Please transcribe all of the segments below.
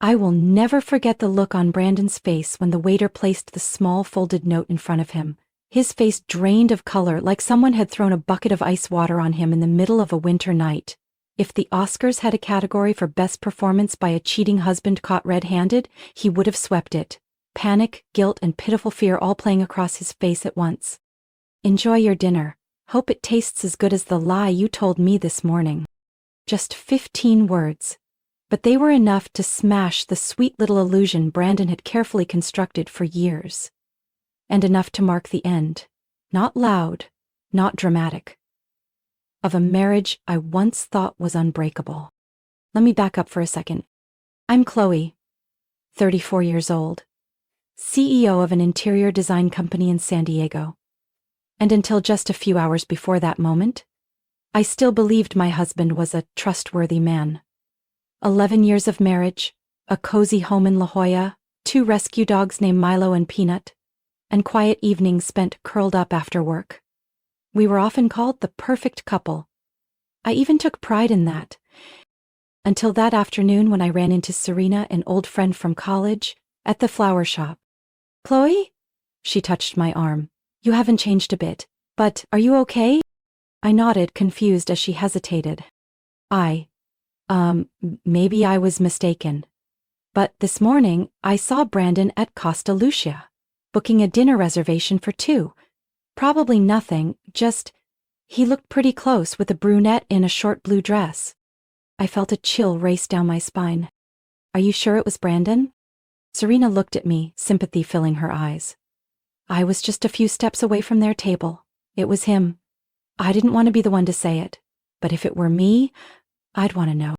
I will never forget the look on Brandon's face when the waiter placed the small folded note in front of him. His face drained of color like someone had thrown a bucket of ice water on him in the middle of a winter night. If the Oscars had a category for best performance by a cheating husband caught red-handed, he would have swept it. Panic, guilt, and pitiful fear all playing across his face at once. "Enjoy your dinner. Hope it tastes as good as the lie you told me this morning." Just 15 words. But they were enough to smash the sweet little illusion Brandon had carefully constructed for years. And enough to mark the end. Not loud, not dramatic. Of a marriage I once thought was unbreakable. Let me back up for a second. I'm Chloe, 34 years old, CEO of an interior design company in San Diego. And until just a few hours before that moment, I still believed my husband was a trustworthy man. 11 years of marriage, a cozy home in La Jolla, 2 rescue dogs named Milo and Peanut, and quiet evenings spent curled up after work. We were often called the perfect couple. I even took pride in that. Until that afternoon when I ran into Serena, an old friend from college, at the flower shop. "Chloe?" She touched my arm. "You haven't changed a bit, but are you okay?" I nodded, confused as she hesitated. Maybe I was mistaken. But this morning, I saw Brandon at Costa Lucia, booking a dinner reservation for 2. Probably nothing, just, he looked pretty close with a brunette in a short blue dress. I felt a chill race down my spine. "Are you sure it was Brandon?" Serena looked at me, sympathy filling her eyes. I was just a few steps away from their table. It was him. I didn't want to be the one to say it, but if it were me, I'd want to know.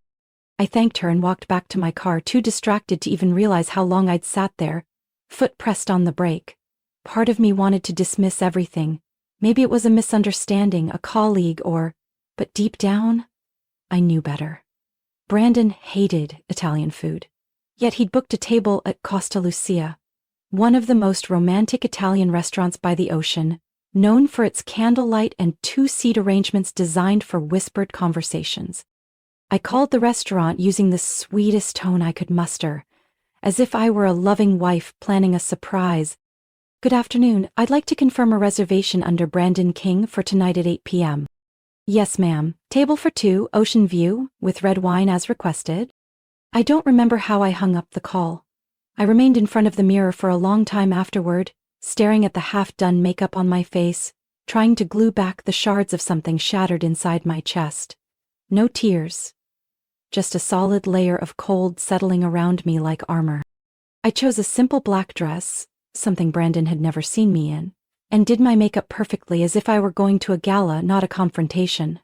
I thanked her and walked back to my car, too distracted to even realize how long I'd sat there, foot pressed on the brake. Part of me wanted to dismiss everything. Maybe it was a misunderstanding, a colleague, but deep down, I knew better. Brandon hated Italian food, yet he'd booked a table at Costa Lucia, one of the most romantic Italian restaurants by the ocean, known for its candlelight and 2-seat arrangements designed for whispered conversations. I called the restaurant using the sweetest tone I could muster, as if I were a loving wife planning a surprise. "Good afternoon, I'd like to confirm a reservation under Brandon King for tonight at 8 p.m. "Yes, ma'am. Table for 2, ocean view, with red wine as requested." I don't remember how I hung up the call. I remained in front of the mirror for a long time afterward, staring at the half-done makeup on my face, trying to glue back the shards of something shattered inside my chest. No tears. Just a solid layer of cold settling around me like armor. I chose a simple black dress, something Brandon had never seen me in, and did my makeup perfectly as if I were going to a gala, not a confrontation.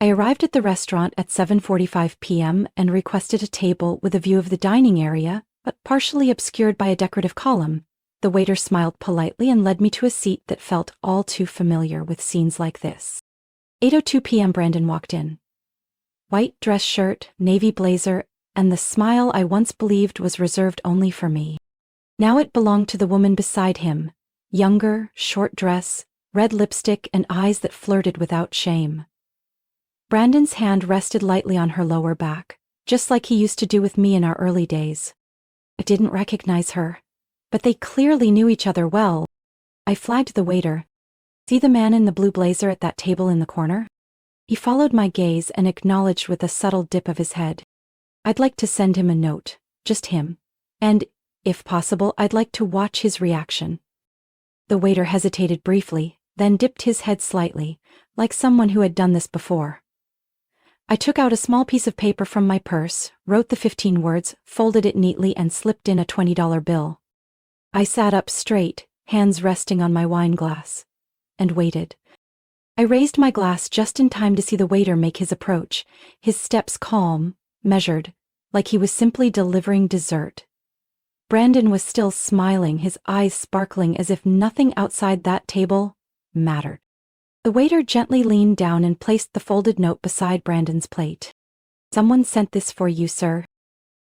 I arrived at the restaurant at 7:45 p.m. and requested a table with a view of the dining area, but partially obscured by a decorative column. The waiter smiled politely and led me to a seat that felt all too familiar with scenes like this. 8:02 p.m. Brandon walked in. White dress shirt, navy blazer, and the smile I once believed was reserved only for me. Now it belonged to the woman beside him, younger, short dress, red lipstick, and eyes that flirted without shame. Brandon's hand rested lightly on her lower back, just like he used to do with me in our early days. I didn't recognize her, but they clearly knew each other well. I flagged the waiter. "See the man in the blue blazer at that table in the corner?" He followed my gaze and acknowledged with a subtle dip of his head. "I'd like to send him a note, just him. And, if possible, I'd like to watch his reaction." The waiter hesitated briefly, then dipped his head slightly, like someone who had done this before. I took out a small piece of paper from my purse, wrote the 15 words, folded it neatly, and slipped in a $20 bill. I sat up straight, hands resting on my wine glass, and waited. I raised my glass just in time to see the waiter make his approach, his steps calm, measured, like he was simply delivering dessert. Brandon was still smiling, his eyes sparkling as if nothing outside that table mattered. The waiter gently leaned down and placed the folded note beside Brandon's plate. "Someone sent this for you, sir."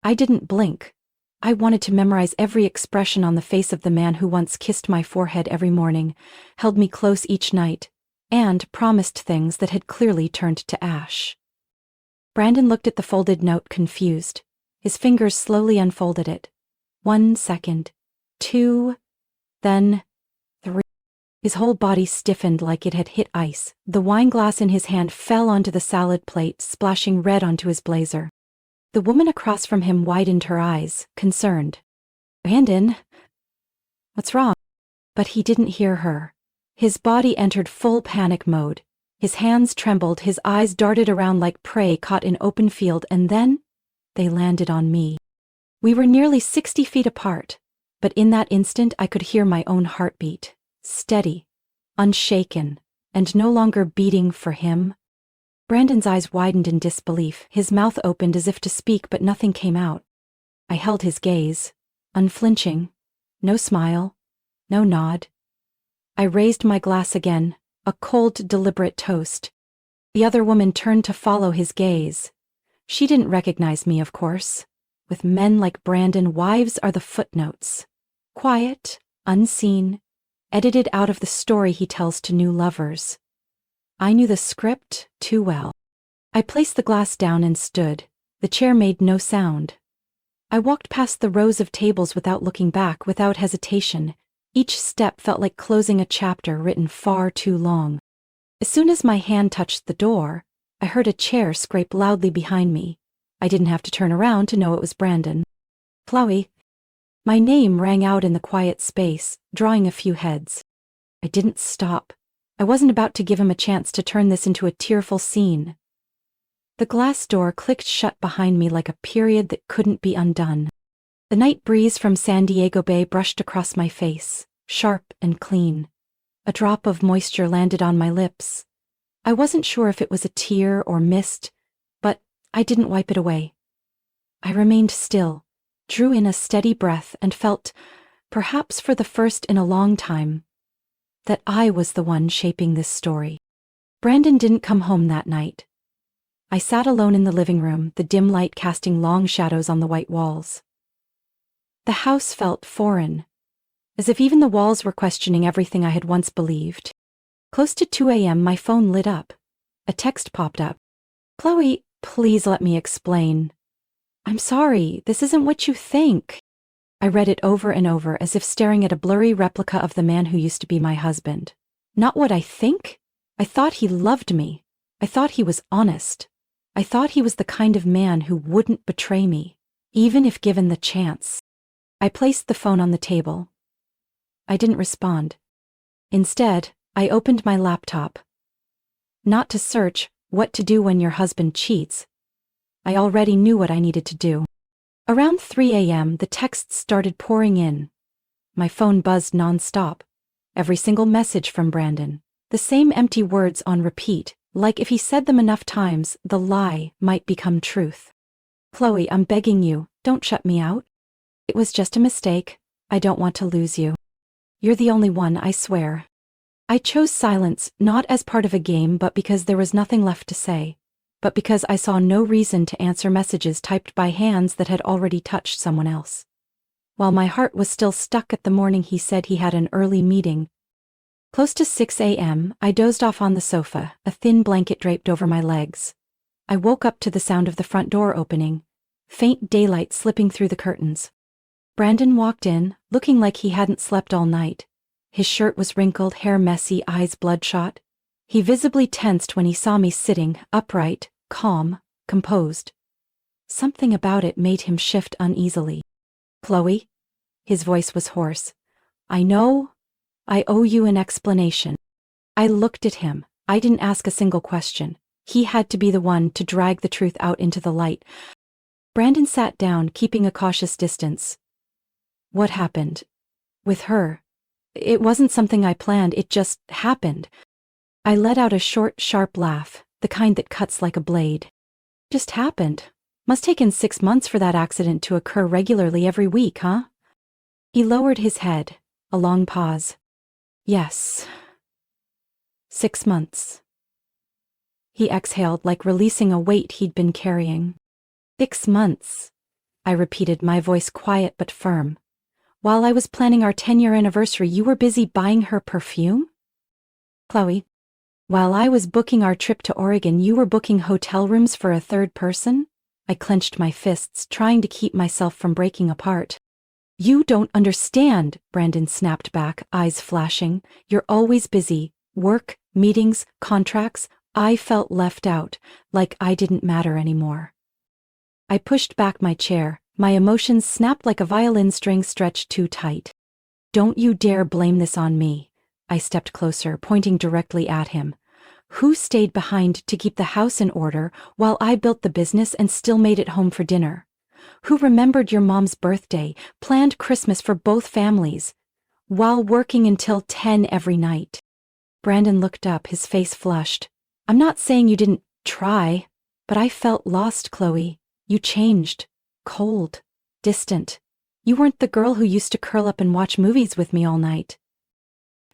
I didn't blink. I wanted to memorize every expression on the face of the man who once kissed my forehead every morning, held me close each night, and promised things that had clearly turned to ash. Brandon looked at the folded note, confused. His fingers slowly unfolded it. 1 second. 2. Then 3. His whole body stiffened like it had hit ice. The wine glass in his hand fell onto the salad plate, splashing red onto his blazer. The woman across from him widened her eyes, concerned. Brandon? What's wrong? But he didn't hear her. His body entered full panic mode. His hands trembled, his eyes darted around like prey caught in open field, and then they landed on me. We were nearly 60 feet apart, but in that instant I could hear my own heartbeat, steady, unshaken, and no longer beating for him. Brandon's eyes widened in disbelief, his mouth opened as if to speak, but nothing came out. I held his gaze, unflinching, no smile, no nod. I raised my glass again, a cold, deliberate toast. The other woman turned to follow his gaze. She didn't recognize me, of course. With men like Brandon, wives are the footnotes. Quiet, unseen, edited out of the story he tells to new lovers. I knew the script too well. I placed the glass down and stood. The chair made no sound. I walked past the rows of tables without looking back, without hesitation. Each step felt like closing a chapter written far too long. As soon as my hand touched the door, I heard a chair scrape loudly behind me. I didn't have to turn around to know it was Brandon. Chloe. My name rang out in the quiet space, drawing a few heads. I didn't stop. I wasn't about to give him a chance to turn this into a tearful scene. The glass door clicked shut behind me like a period that couldn't be undone. The night breeze from San Diego Bay brushed across my face, sharp and clean. A drop of moisture landed on my lips. I wasn't sure if it was a tear or mist, but I didn't wipe it away. I remained still, drew in a steady breath, and felt, perhaps for the first in a long time, that I was the one shaping this story. Brandon didn't come home that night. I sat alone in the living room, the dim light casting long shadows on the white walls. The house felt foreign, as if even the walls were questioning everything I had once believed. Close to 2 a.m., my phone lit up. A text popped up. Chloe, please let me explain. I'm sorry, this isn't what you think. I read it over and over, as if staring at a blurry replica of the man who used to be my husband. Not what I think? I thought he loved me. I thought he was honest. I thought he was the kind of man who wouldn't betray me, even if given the chance. I placed the phone on the table. I didn't respond. Instead, I opened my laptop. Not to search what to do when your husband cheats. I already knew what I needed to do. Around 3 a.m., the texts started pouring in. My phone buzzed nonstop. Every single message from Brandon. The same empty words on repeat, like if he said them enough times, the lie might become truth. Chloe, I'm begging you, don't shut me out. It was just a mistake. I don't want to lose you. You're the only one, I swear. I chose silence, not as part of a game, but because there was nothing left to say. But because I saw no reason to answer messages typed by hands that had already touched someone else. While my heart was still stuck at the morning he said he had an early meeting. Close to 6 a.m., I dozed off on the sofa, a thin blanket draped over my legs. I woke up to the sound of the front door opening, faint daylight slipping through the curtains. Brandon walked in, looking like he hadn't slept all night. His shirt was wrinkled, hair messy, eyes bloodshot. He visibly tensed when he saw me sitting, upright, calm, composed. Something about it made him shift uneasily. Chloe? His voice was hoarse. I know. I owe you an explanation. I looked at him. I didn't ask a single question. He had to be the one to drag the truth out into the light. Brandon sat down, keeping a cautious distance. What happened? With her? It wasn't something I planned, it just happened. I let out a short, sharp laugh, the kind that cuts like a blade. Just happened. Must taken 6 months for that accident to occur regularly every week, huh? He lowered his head, a long pause. Yes. 6 months. He exhaled, like releasing a weight he'd been carrying. 6 months, I repeated, my voice quiet but firm. While I was planning our 10-year anniversary, you were busy buying her perfume? Chloe, while I was booking our trip to Oregon, you were booking hotel rooms for a third person? I clenched my fists, trying to keep myself from breaking apart. You don't understand, Brandon snapped back, eyes flashing. You're always busy. Work, meetings, contracts. I felt left out, like I didn't matter anymore. I pushed back my chair, my emotions snapped like a violin string stretched too tight. Don't you dare blame this on me. I stepped closer, pointing directly at him. Who stayed behind to keep the house in order while I built the business and still made it home for dinner? Who remembered your mom's birthday, planned Christmas for both families, while working until 10 every night? Brandon looked up, his face flushed. I'm not saying you didn't try, but I felt lost, Chloe. You changed. Cold. Distant. You weren't the girl who used to curl up and watch movies with me all night.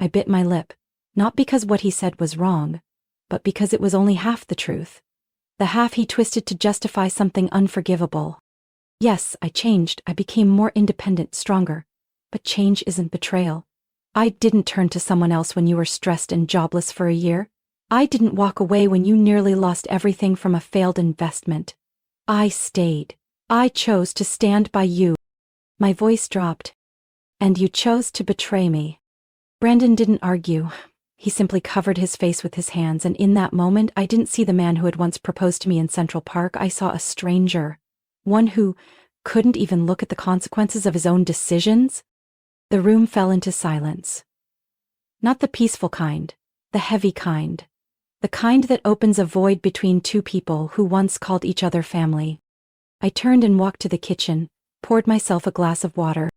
I bit my lip, not because what he said was wrong, but because it was only half the truth. The half he twisted to justify something unforgivable. Yes, I changed. I became more independent, stronger. But change isn't betrayal. I didn't turn to someone else when you were stressed and jobless for a year. I didn't walk away when you nearly lost everything from a failed investment. I stayed. I chose to stand by you. My voice dropped. And you chose to betray me. Brandon didn't argue. He simply covered his face with his hands, and in that moment I didn't see the man who had once proposed to me in Central Park. I saw a stranger. One who couldn't even look at the consequences of his own decisions. The room fell into silence. Not the peaceful kind, the heavy kind. The kind that opens a void between two people who once called each other family. I turned and walked to the kitchen, poured myself a glass of water.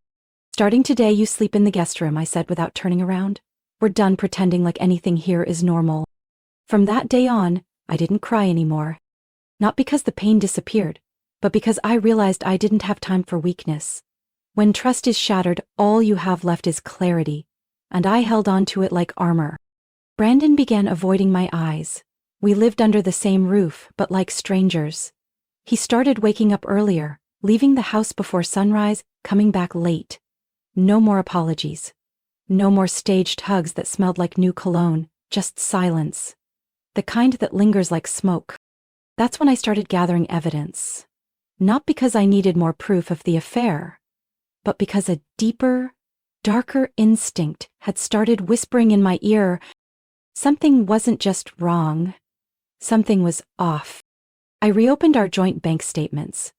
Starting today, you sleep in the guest room, I said without turning around. We're done pretending like anything here is normal. From that day on, I didn't cry anymore. Not because the pain disappeared, but because I realized I didn't have time for weakness. When trust is shattered, all you have left is clarity, and I held on to it like armor. Brandon began avoiding my eyes. We lived under the same roof, but like strangers. He started waking up earlier, leaving the house before sunrise, coming back late. No more apologies. No more staged hugs that smelled like new cologne, just silence. The kind that lingers like smoke. That's when I started gathering evidence. Not because I needed more proof of the affair, but because a deeper, darker instinct had started whispering in my ear. Something wasn't just wrong. Something was off. I reopened our joint bank statements.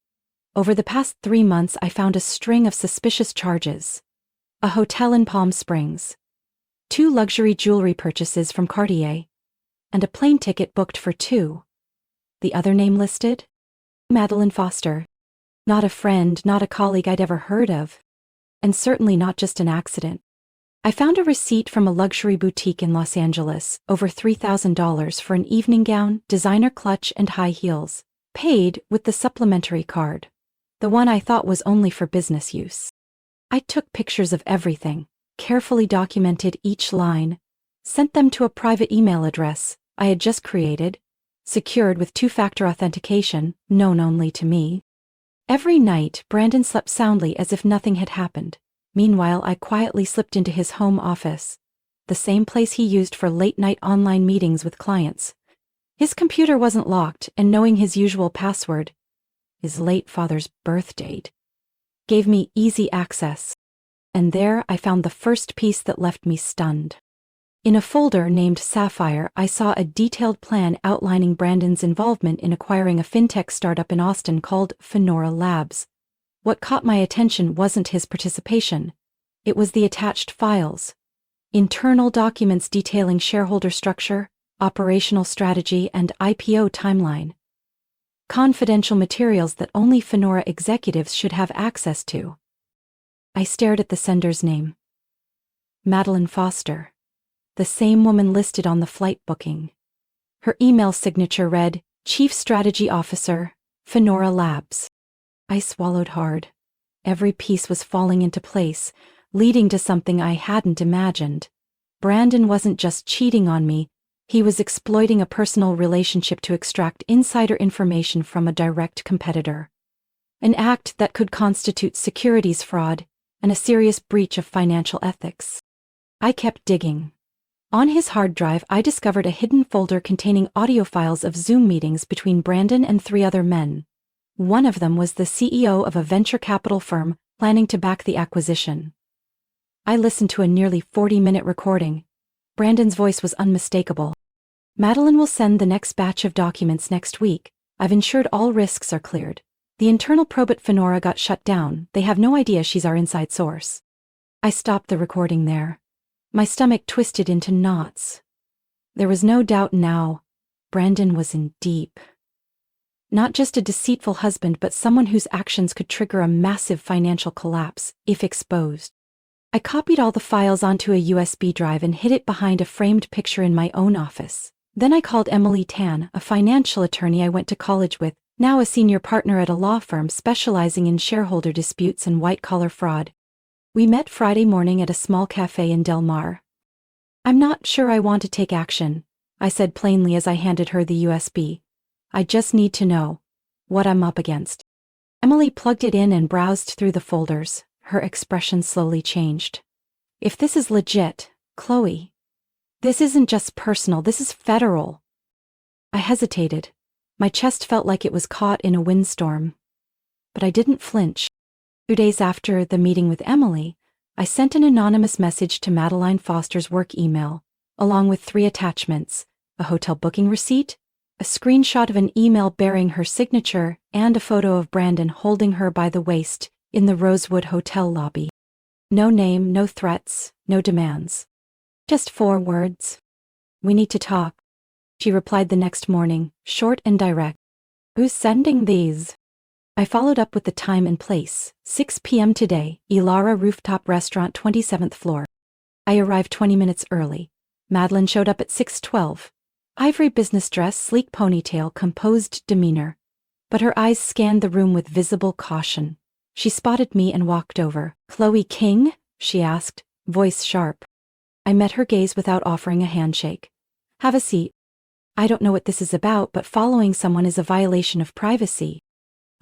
Over the past 3 months, I found a string of suspicious charges. A hotel in Palm Springs. 2 luxury jewelry purchases from Cartier. And a plane ticket booked for 2. The other name listed? Madeline Foster. Not a friend, not a colleague I'd ever heard of. And certainly not just an accident. I found a receipt from a luxury boutique in Los Angeles, over $3,000 for an evening gown, designer clutch, and high heels. Paid with the supplementary card. The one I thought was only for business use. I took pictures of everything, carefully documented each line, sent them to a private email address I had just created, secured with 2-factor authentication, known only to me. Every night, Brandon slept soundly as if nothing had happened. Meanwhile, I quietly slipped into his home office, the same place he used for late-night online meetings with clients. His computer wasn't locked, and knowing his usual password, his late father's birth date, gave me easy access. And there I found the first piece that left me stunned. In a folder named Sapphire, I saw a detailed plan outlining Brandon's involvement in acquiring a fintech startup in Austin called Fenora Labs. What caught my attention wasn't his participation. It was the attached files. Internal documents detailing shareholder structure, operational strategy, and IPO timeline. Confidential materials that only Fenora executives should have access to. I stared at the sender's name. Madeline Foster. The same woman listed on the flight booking. Her email signature read, Chief Strategy Officer, Fenora Labs. I swallowed hard. Every piece was falling into place, leading to something I hadn't imagined. Brandon wasn't just cheating on me, he was exploiting a personal relationship to extract insider information from a direct competitor. An act that could constitute securities fraud and a serious breach of financial ethics. I kept digging. On his hard drive, I discovered a hidden folder containing audio files of Zoom meetings between Brandon and 3 other men. One of them was the CEO of a venture capital firm planning to back the acquisition. I listened to a nearly 40-minute recording. Brandon's voice was unmistakable. Madeline will send the next batch of documents next week. I've ensured all risks are cleared. The internal probe at Fenora got shut down. They have no idea she's our inside source. I stopped the recording there. My stomach twisted into knots. There was no doubt now. Brandon was in deep. Not just a deceitful husband, but someone whose actions could trigger a massive financial collapse, if exposed. I copied all the files onto a USB drive and hid it behind a framed picture in my own office. Then I called Emily Tan, a financial attorney I went to college with, now a senior partner at a law firm specializing in shareholder disputes and white-collar fraud. We met Friday morning at a small cafe in Del Mar. "I'm not sure I want to take action," I said plainly as I handed her the USB. "I just need to know what I'm up against." Emily plugged it in and browsed through the folders. Her expression slowly changed. "If this is legit, Chloe, this isn't just personal, this is federal." I hesitated. My chest felt like it was caught in a windstorm. But I didn't flinch. 2 days after the meeting with Emily, I sent an anonymous message to Madeline Foster's work email, along with 3 attachments: a hotel booking receipt, a screenshot of an email bearing her signature, and a photo of Brandon holding her by the waist in the Rosewood Hotel lobby. No name, no threats, no demands. Just 4 words. "We need to talk." She replied the next morning, short and direct. "Who's sending these?" I followed up with the time and place: 6 p.m. today, Ilara Rooftop Restaurant, 27th floor. I arrived 20 minutes early. Madeline showed up at 6:12. Ivory business dress, sleek ponytail, composed demeanor. But her eyes scanned the room with visible caution. She spotted me and walked over. "Chloe King?" she asked, voice sharp. I met her gaze without offering a handshake. "Have a seat. I don't know what this is about, but following someone is a violation of privacy."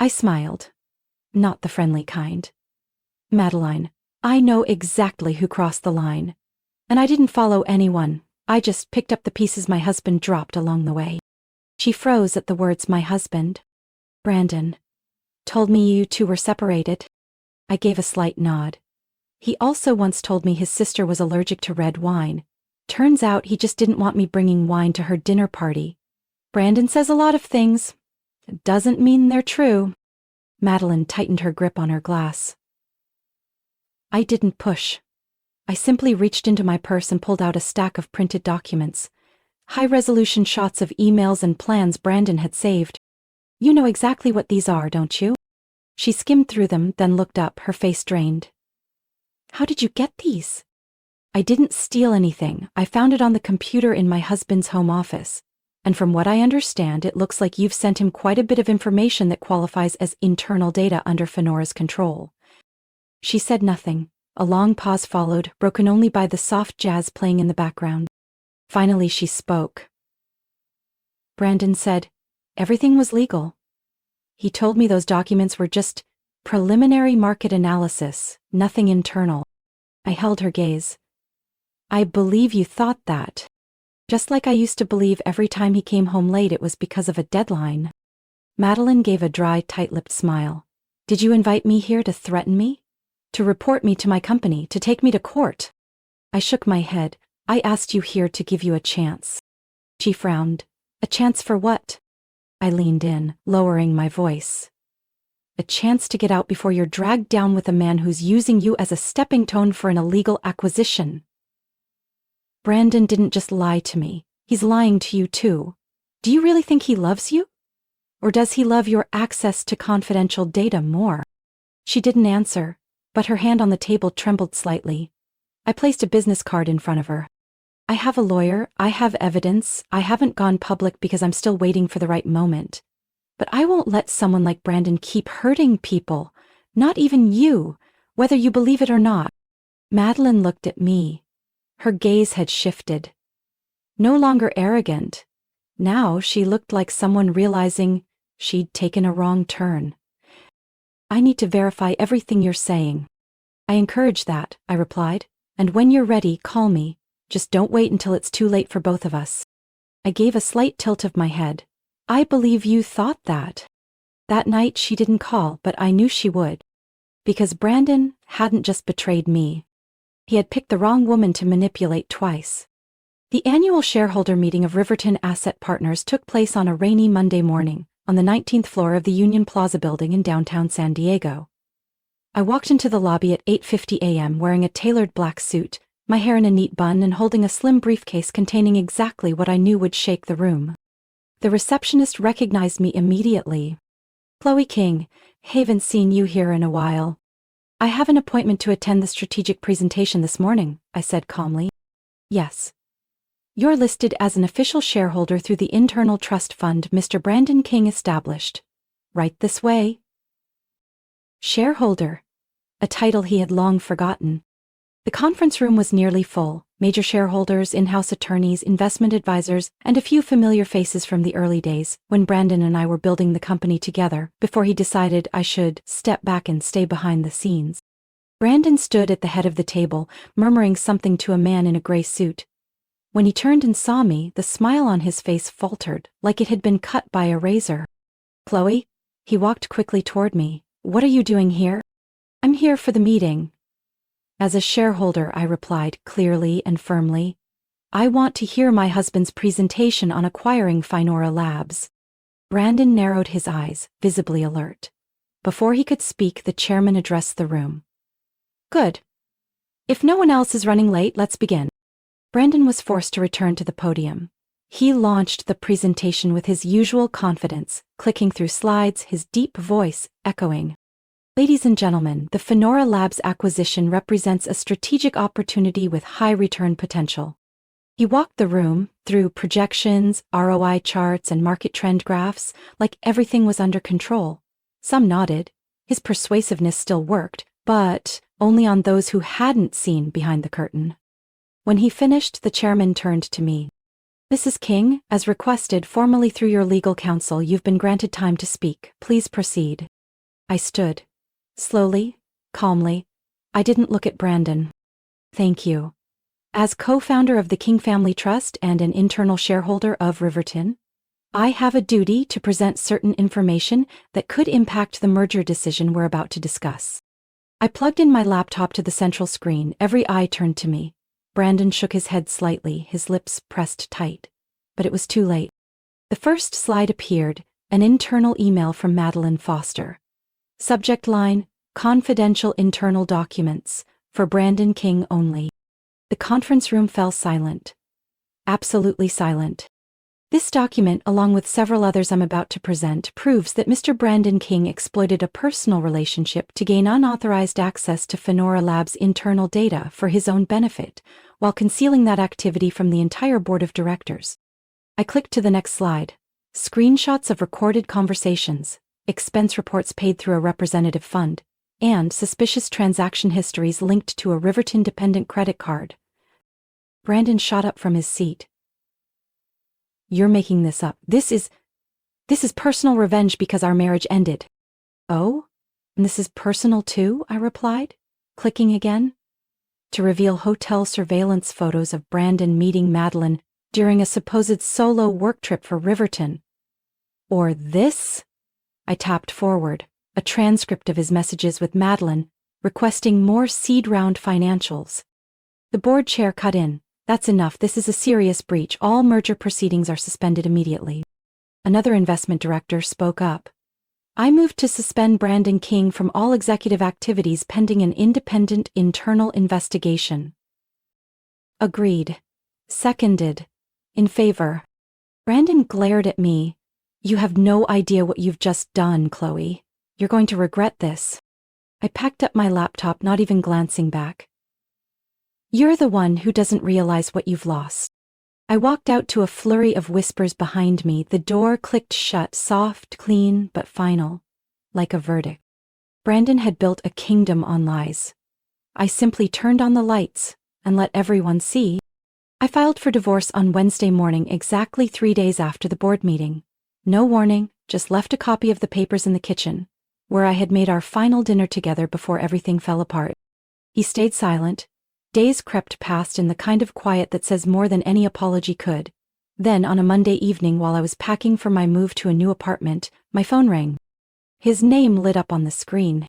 I smiled. Not the friendly kind. "Madeline, I know exactly who crossed the line. And I didn't follow anyone. I just picked up the pieces my husband dropped along the way." She froze at the words "my husband." "Brandon told me you two were separated." I gave a slight nod. "He also once told me his sister was allergic to red wine. Turns out he just didn't want me bringing wine to her dinner party. Brandon says a lot of things. It doesn't mean they're true." Madeline tightened her grip on her glass. I didn't push. I simply reached into my purse and pulled out a stack of printed documents. High-resolution shots of emails and plans Brandon had saved. "You know exactly what these are, don't you?" She skimmed through them, then looked up, her face drained. "How did you get these?" "I didn't steal anything. I found it on the computer in my husband's home office. And from what I understand, it looks like you've sent him quite a bit of information that qualifies as internal data under Fenora's control." She said nothing. A long pause followed, broken only by the soft jazz playing in the background. Finally she spoke. "Brandon said everything was legal. He told me those documents were just preliminary market analysis, nothing internal." I held her gaze. "I believe you thought that. Just like I used to believe every time he came home late it was because of a deadline." Madeline gave a dry, tight-lipped smile. "Did you invite me here to threaten me? To report me to my company, to take me to court?" I shook my head. "I asked you here to give you a chance." She frowned. "A chance for what?" I leaned in, lowering my voice. "A chance to get out before you're dragged down with a man who's using you as a stepping stone for an illegal acquisition." "Brandon didn't just lie to me. He's lying to you too. Do you really think he loves you? Or does he love your access to confidential data more?" She didn't answer, but her hand on the table trembled slightly. I placed a business card in front of her. "I have a lawyer, I have evidence, I haven't gone public because I'm still waiting for the right moment. But I won't let someone like Brandon keep hurting people, not even you, whether you believe it or not." Madeline looked at me. Her gaze had shifted. No longer arrogant. Now she looked like someone realizing she'd taken a wrong turn. "I need to verify everything you're saying." "I encourage that," I replied. "And when you're ready, call me. Just don't wait until it's too late for both of us." I gave a slight tilt of my head. "I believe you thought that." That night she didn't call, but I knew she would. Because Brandon hadn't just betrayed me. He had picked the wrong woman to manipulate twice. The annual shareholder meeting of Riverton Asset Partners took place on a rainy Monday morning, on the 19th floor of the Union Plaza building in downtown San Diego. I walked into the lobby at 8:50 a.m. wearing a tailored black suit, my hair in a neat bun and holding a slim briefcase containing exactly what I knew would shake the room. The receptionist recognized me immediately. "Chloe King, haven't seen you here in a while." "I have an appointment to attend the strategic presentation this morning," I said calmly. "Yes. You're listed as an official shareholder through the internal trust fund Mr. Brandon King established. Right this way." Shareholder, a title he had long forgotten. The conference room was nearly full, major shareholders, in-house attorneys, investment advisors, and a few familiar faces from the early days, when Brandon and I were building the company together, before he decided I should step back and stay behind the scenes. Brandon stood at the head of the table, murmuring something to a man in a gray suit. When he turned and saw me, the smile on his face faltered, like it had been cut by a razor. "Chloe?" He walked quickly toward me. "What are you doing here?" "I'm here for the meeting." "As a shareholder," I replied, clearly and firmly. "I want to hear my husband's presentation on acquiring Finora Labs." Brandon narrowed his eyes, visibly alert. Before he could speak, the chairman addressed the room. "Good. If no one else is running late, let's begin." Brandon was forced to return to the podium. He launched the presentation with his usual confidence, clicking through slides, his deep voice echoing. "Ladies and gentlemen, the Finora Labs acquisition represents a strategic opportunity with high return potential." He walked the room, through projections, ROI charts, and market trend graphs, like everything was under control. Some nodded. His persuasiveness still worked, but only on those who hadn't seen behind the curtain. When he finished, the chairman turned to me. "Mrs. King, as requested formally through your legal counsel, you've been granted time to speak. Please proceed." I stood. Slowly, calmly. I didn't look at Brandon. "Thank you. As co-founder of the King Family Trust and an internal shareholder of Riverton, I have a duty to present certain information that could impact the merger decision we're about to discuss." I plugged in my laptop to the central screen, every eye turned to me. Brandon shook his head slightly, his lips pressed tight. But it was too late. The first slide appeared, an internal email from Madeline Foster. Subject line, "Confidential internal documents, for Brandon King only." The conference room fell silent. Absolutely silent. This document, along with several others I'm about to present, proves that Mr. Brandon King exploited a personal relationship to gain unauthorized access to Finora Labs' internal data for his own benefit, while concealing that activity from the entire board of directors. I clicked to the next slide. Screenshots of recorded conversations, expense reports paid through a representative fund, and suspicious transaction histories linked to a Riverton-dependent credit card. Brandon shot up from his seat. "You're making this up. This is personal revenge because our marriage ended." "Oh? And this is personal too?" I replied, clicking again. To reveal hotel surveillance photos of Brandon meeting Madeline during a supposed solo work trip for Riverton. Or this? I tapped forward, a transcript of his messages with Madeline, requesting more seed round financials. The board chair cut in. "That's enough. This is a serious breach. All merger proceedings are suspended immediately." Another investment director spoke up. "I move to suspend Brandon King from all executive activities pending an independent internal investigation." Agreed. Seconded. In favor. Brandon glared at me. "You have no idea what you've just done, Chloe. You're going to regret this." I packed up my laptop, not even glancing back. "You're the one who doesn't realize what you've lost." I walked out to a flurry of whispers behind me. The door clicked shut, soft, clean, but final, like a verdict. Brandon had built a kingdom on lies. I simply turned on the lights and let everyone see. I filed for divorce on Wednesday morning, exactly 3 days after the board meeting. No warning, just left a copy of the papers in the kitchen, where I had made our final dinner together before everything fell apart. He stayed silent. Days crept past in the kind of quiet that says more than any apology could. Then, on a Monday evening while I was packing for my move to a new apartment, my phone rang. His name lit up on the screen.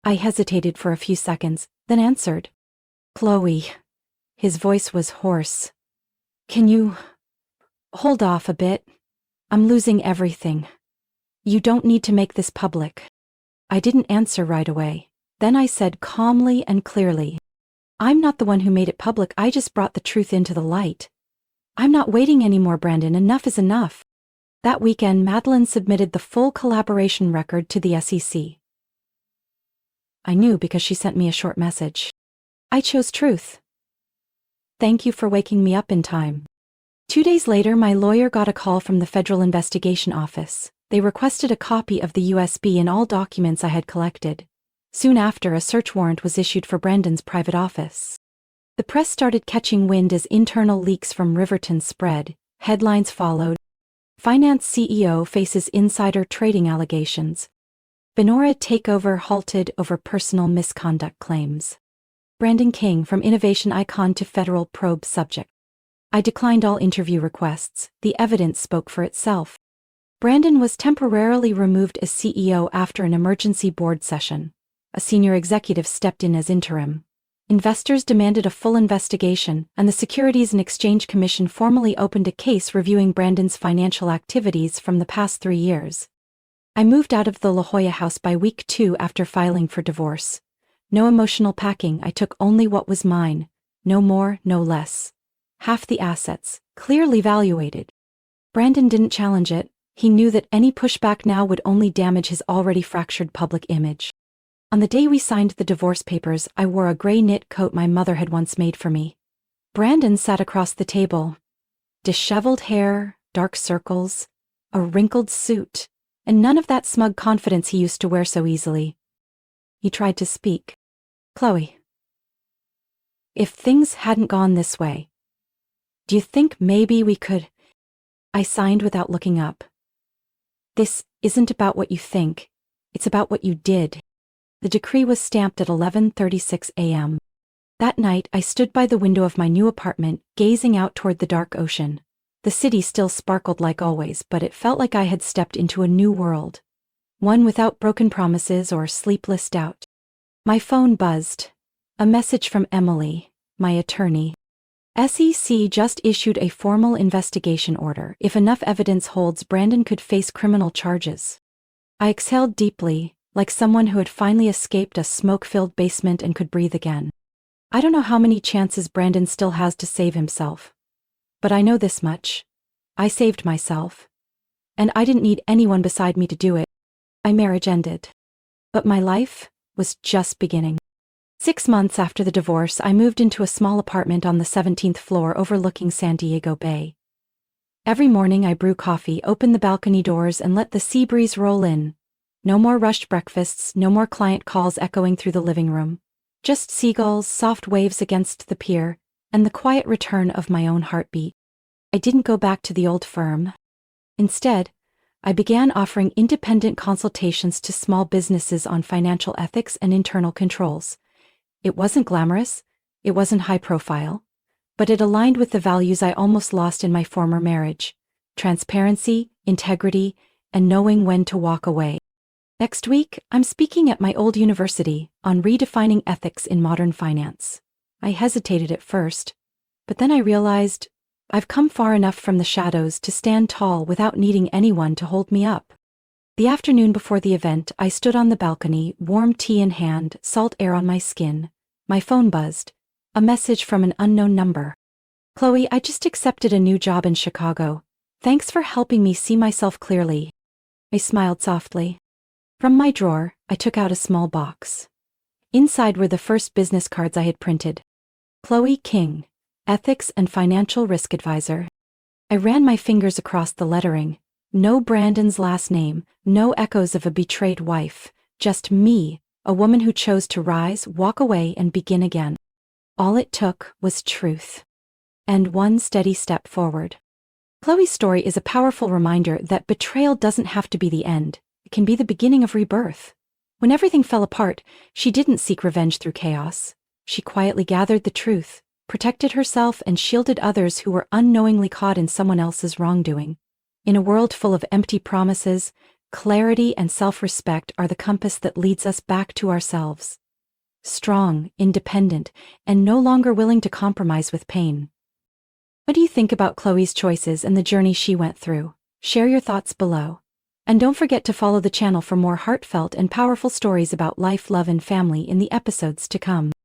I hesitated for a few seconds, then answered. Chloe. His voice was hoarse. Can you hold off a bit? I'm losing everything. You don't need to make this public. I didn't answer right away. Then I said calmly and clearly. I'm not the one who made it public, I just brought the truth into the light. I'm not waiting anymore, Brandon, enough is enough. That weekend, Madeline submitted the full collaboration record to the SEC. I knew because she sent me a short message. I chose truth. Thank you for waking me up in time. 2 days later, my lawyer got a call from the Federal Investigation Office. They requested a copy of the USB and all documents I had collected. Soon after, a search warrant was issued for Brandon's private office. The press started catching wind as internal leaks from Riverton spread. Headlines followed. Finance CEO faces insider trading allegations. Benora takeover halted over personal misconduct claims. Brandon King from innovation icon to federal probe subject. I declined all interview requests. The evidence spoke for itself. Brandon was temporarily removed as CEO after an emergency board session. A senior executive stepped in as interim. Investors demanded a full investigation, and the Securities and Exchange Commission formally opened a case reviewing Brandon's financial activities from the past 3 years. I moved out of the La Jolla house by week 2 after filing for divorce. No emotional packing, I took only what was mine. No more, no less. Half the assets, clearly valuated. Brandon didn't challenge it. He knew that any pushback now would only damage his already fractured public image. On the day we signed the divorce papers, I wore a gray knit coat my mother had once made for me. Brandon sat across the table. Disheveled hair, dark circles, a wrinkled suit, and none of that smug confidence he used to wear so easily. He tried to speak. Chloe. If things hadn't gone this way, do you think maybe we could? I signed without looking up. This isn't about what you think, it's about what you did. The decree was stamped at 11:36 a.m. That night, I stood by the window of my new apartment, gazing out toward the dark ocean. The city still sparkled like always, but it felt like I had stepped into a new world. One without broken promises or sleepless doubt. My phone buzzed. A message from Emily, my attorney. SEC just issued a formal investigation order. If enough evidence holds, Brandon could face criminal charges. I exhaled deeply, like someone who had finally escaped a smoke-filled basement and could breathe again. I don't know how many chances Brandon still has to save himself. But I know this much. I saved myself. And I didn't need anyone beside me to do it. My marriage ended. But my life was just beginning. 6 months after the divorce, I moved into a small apartment on the 17th floor overlooking San Diego Bay. Every morning I brew coffee, open the balcony doors, and let the sea breeze roll in. No more rushed breakfasts, no more client calls echoing through the living room. Just seagulls, soft waves against the pier, and the quiet return of my own heartbeat. I didn't go back to the old firm. Instead, I began offering independent consultations to small businesses on financial ethics and internal controls. It wasn't glamorous, it wasn't high profile, but it aligned with the values I almost lost in my former marriage: transparency, integrity, and knowing when to walk away. Next week, I'm speaking at my old university on redefining ethics in modern finance. I hesitated at first, but then I realized I've come far enough from the shadows to stand tall without needing anyone to hold me up. The afternoon before the event, I stood on the balcony, warm tea in hand, salt air on my skin. My phone buzzed. A message from an unknown number. Chloe, I just accepted a new job in Chicago. Thanks for helping me see myself clearly. I smiled softly. From my drawer, I took out a small box. Inside were the first business cards I had printed. Chloe King, Ethics and Financial Risk Advisor. I ran my fingers across the lettering. No Brandon's last name, no echoes of a betrayed wife, just me, a woman who chose to rise, walk away, and begin again. All it took was truth. And one steady step forward. Chloe's story is a powerful reminder that betrayal doesn't have to be the end. It can be the beginning of rebirth. When everything fell apart, she didn't seek revenge through chaos. She quietly gathered the truth, protected herself, and shielded others who were unknowingly caught in someone else's wrongdoing. In a world full of empty promises, clarity and self-respect are the compass that leads us back to ourselves. Strong, independent, and no longer willing to compromise with pain. What do you think about Chloe's choices and the journey she went through? Share your thoughts below. And don't forget to follow the channel for more heartfelt and powerful stories about life, love, and family in the episodes to come.